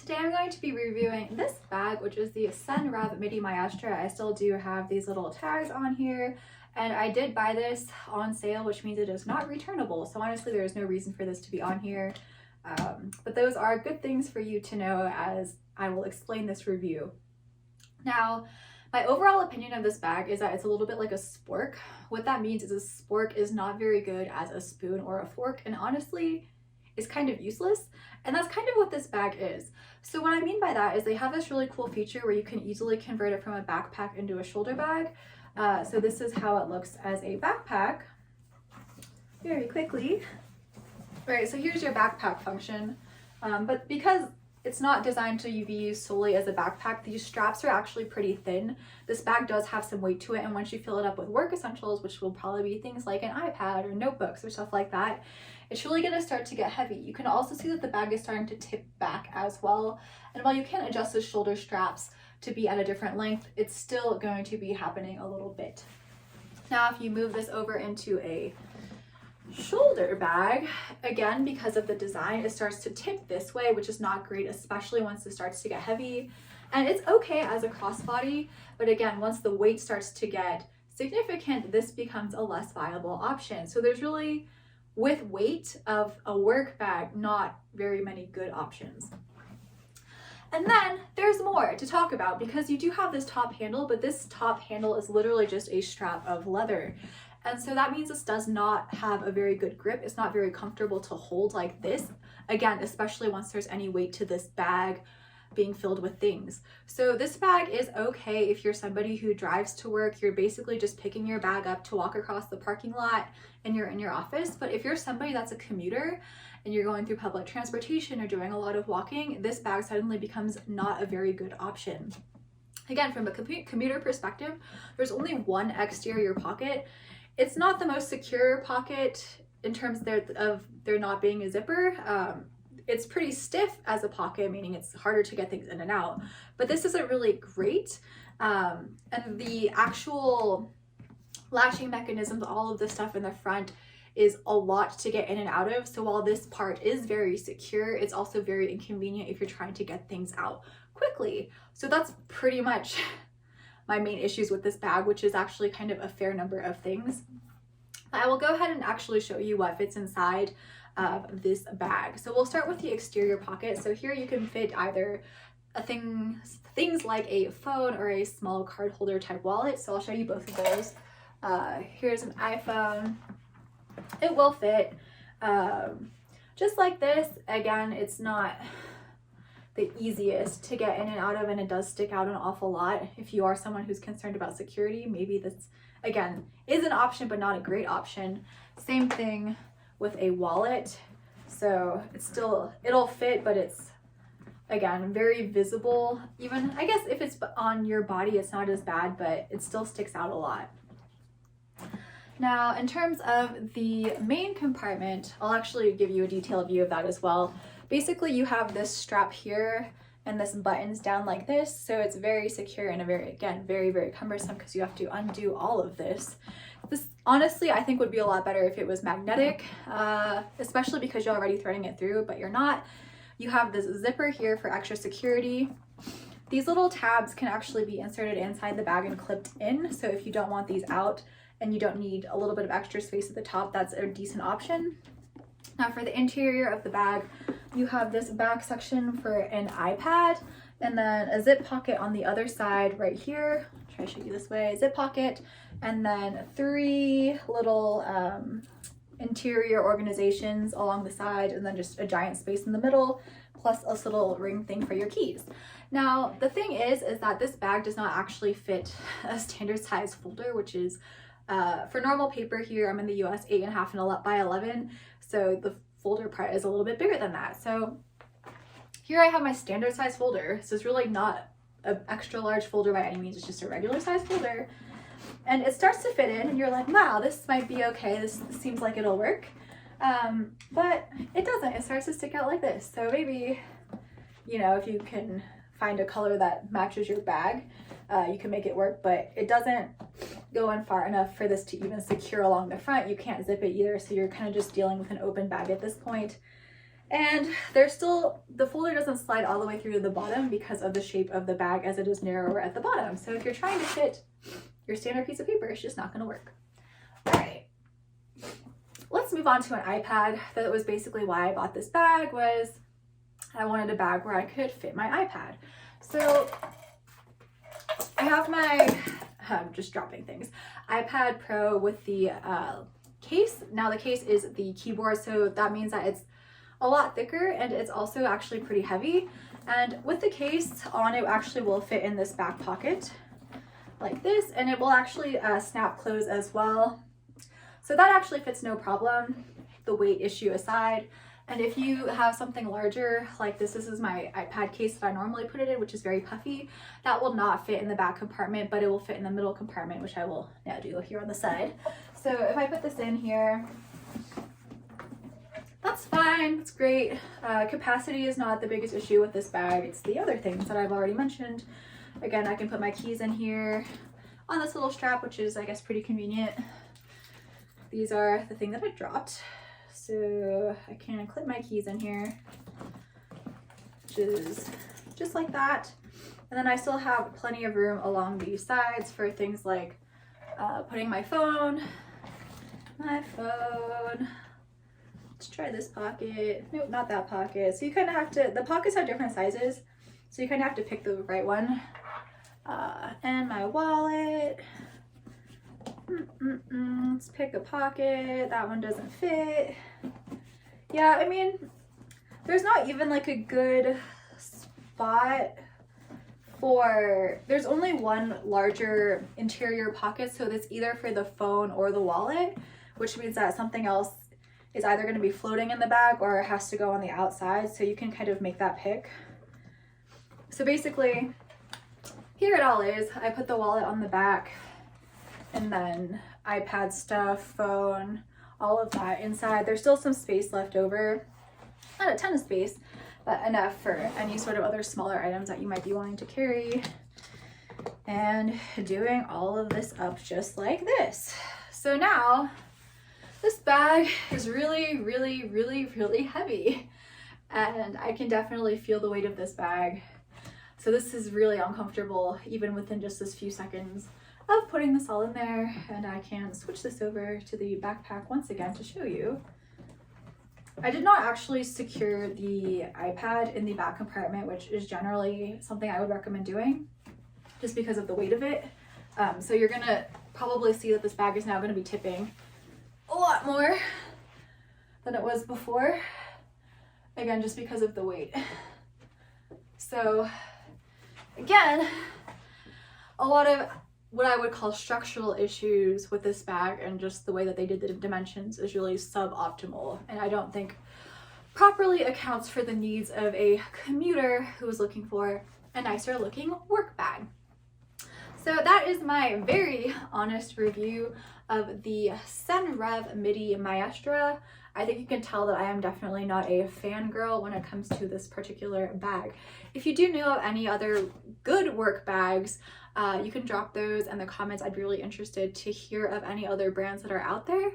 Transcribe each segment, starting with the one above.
Today I'm going to be reviewing this bag, which is the Senreve Midi Maestra. I still do have these little tags on here, and I did buy this on sale, which means it is not returnable. So honestly, there is no reason for this to be on here. But those are good things for you to know as I will explain this review. Now, my overall opinion of this bag is that it's a little bit like a spork. What that means is a spork is not very good as a spoon or a fork, and honestly, is kind of useless. And that's kind of what this bag is. So what I mean by that is they have this really cool feature where you can easily convert it from a backpack into a shoulder bag. So this is how it looks as a backpack very quickly. All right, so here's your backpack function. But because it's not designed to be used solely as a backpack, these straps are actually pretty thin. This bag does have some weight to it, and once you fill it up with work essentials, which will probably be things like an iPad or notebooks or stuff like that, it's really going to start to get heavy. You can also see that the bag is starting to tip back as well. And while you can adjust the shoulder straps to be at a different length, it's still going to be happening a little bit. Now, if you move this over into a shoulder bag, again, because of the design, it starts to tip this way, which is not great, especially once it starts to get heavy. And it's okay as a crossbody, but again, once the weight starts to get significant, this becomes a less viable option. So there's really, with weight of a work bag, not very many good options. And then there's more to talk about because you do have this top handle, but this top handle is literally just a strap of leather. And so that means this does not have a very good grip. It's not very comfortable to hold like this. Again, especially once there's any weight to this bag being filled with things. So this bag is okay if you're somebody who drives to work. You're basically just picking your bag up to walk across the parking lot and you're in your office. But if you're somebody that's a commuter and you're going through public transportation or doing a lot of walking, this bag suddenly becomes not a very good option. Again, from a commuter perspective, there's only one exterior pocket. It's not the most secure pocket in terms of there not being a zipper. It's pretty stiff as a pocket, meaning it's harder to get things in and out, but this isn't really great. And the actual latching mechanisms, all of the stuff in the front is a lot to get in and out of. So while this part is very secure, it's also very inconvenient if you're trying to get things out quickly. So that's pretty much my main issues with this bag, which is actually kind of a fair number of things. I will go ahead and actually show you what fits inside of this bag. So we'll start with the exterior pocket. So here you can fit either things like a phone or a small card holder type wallet. So I'll show you both of those. Here's an iPhone. It will fit just like this. Again, it's not the easiest to get in and out of, and it does stick out an awful lot. If you are someone who's concerned about security, maybe this, again, is an option, but not a great option. Same thing with a wallet. So it's still, it'll fit, but it's, again, very visible. Even, I guess if it's on your body, it's not as bad, but it still sticks out a lot. Now, in terms of the main compartment, I'll actually give you a detailed view of that as well. Basically, you have this strap here and this buttons down like this. So it's very secure and very, very cumbersome because you have to undo all of this. This, honestly, I think would be a lot better if it was magnetic, especially because you're already threading it through, but you're not. You have this zipper here for extra security. These little tabs can actually be inserted inside the bag and clipped in. So if you don't want these out and you don't need a little bit of extra space at the top, that's a decent option. Now for the interior of the bag, you have this back section for an iPad and then a zip pocket on the other side right here. I'll try to show you this way, zip pocket, and then 3 little interior organizations along the side, and then just a giant space in the middle, plus a little ring thing for your keys. Now, the thing is that this bag does not actually fit a standard size folder, which is for normal paper here, I'm in the US, 8.5 by 11. So the folder part is a little bit bigger than that. So here I have my standard size folder. So it's really not an extra large folder by any means. It's just a regular size folder. And it starts to fit in and you're like, wow, this might be okay. This seems like it'll work. But it doesn't. It starts to stick out like this. So maybe, you know, if you can find a color that matches your bag, you can make it work, but it doesn't go in far enough for this to even secure along the front. You can't zip it either, so you're kind of just dealing with an open bag at this point. And there's still, the folder doesn't slide all the way through to the bottom because of the shape of the bag, as it is narrower at the bottom. So if you're trying to fit your standard piece of paper, it's just not going to work. All right, let's move on to an iPad. That was basically why I bought this bag, was I wanted a bag where I could fit my iPad. So I have my, just dropping things, iPad Pro with the case. Now the case is the keyboard, so that means that it's a lot thicker, and it's also actually pretty heavy. And with the case on, it actually will fit in this back pocket like this, and it will actually snap close as well. So that actually fits no problem, the weight issue aside. And if you have something larger, like this is my iPad case that I normally put it in, which is very puffy, that will not fit in the back compartment, but it will fit in the middle compartment, which I will now do here on the side. So if I put this in here, that's fine, it's great. Capacity is not the biggest issue with this bag. It's the other things that I've already mentioned. Again, I can put my keys in here on this little strap, which is, I guess, pretty convenient. These are the thing that I dropped. So I can clip my keys in here, which is just like that. And then I still have plenty of room along these sides for things like putting my phone. Let's try this pocket. Nope, not that pocket. So you kind of have to, the pockets have different sizes, so you kind of have to pick the right one. And my wallet. Let's pick a pocket. That one doesn't fit. Yeah, I mean, there's not even like a good spot for, there's only one larger interior pocket, so that's either for the phone or the wallet, which means that something else is either going to be floating in the bag or it has to go on the outside, so you can kind of make that pick. So basically, here it all is. I put the wallet on the back, and then iPad stuff, phone, all of that inside. There's still some space left over. Not a ton of space, but enough for any sort of other smaller items that you might be wanting to carry. And doing all of this up just like this. So now, this bag is really, really, really, really heavy. And I can definitely feel the weight of this bag. So this is really uncomfortable, even within just this few seconds of putting this all in there. And I can switch this over to the backpack once again to show you. I did not actually secure the iPad in the back compartment, which is generally something I would recommend doing just because of the weight of it. So you're gonna probably see that this bag is now gonna be tipping a lot more than it was before. Again, just because of the weight. So again, a lot of what I would call structural issues with this bag, and just the way that they did the dimensions is really suboptimal, and I don't think properly accounts for the needs of a commuter who is looking for a nicer looking work bag. So that is my very honest review of the Senreve Midi Maestra. I think you can tell that I am definitely not a fangirl when it comes to this particular bag. If you do know of any other good work bags, you can drop those in the comments. I'd be really interested to hear of any other brands that are out there.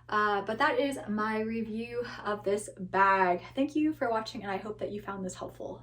But that is my review of this bag. Thank you for watching, and I hope that you found this helpful.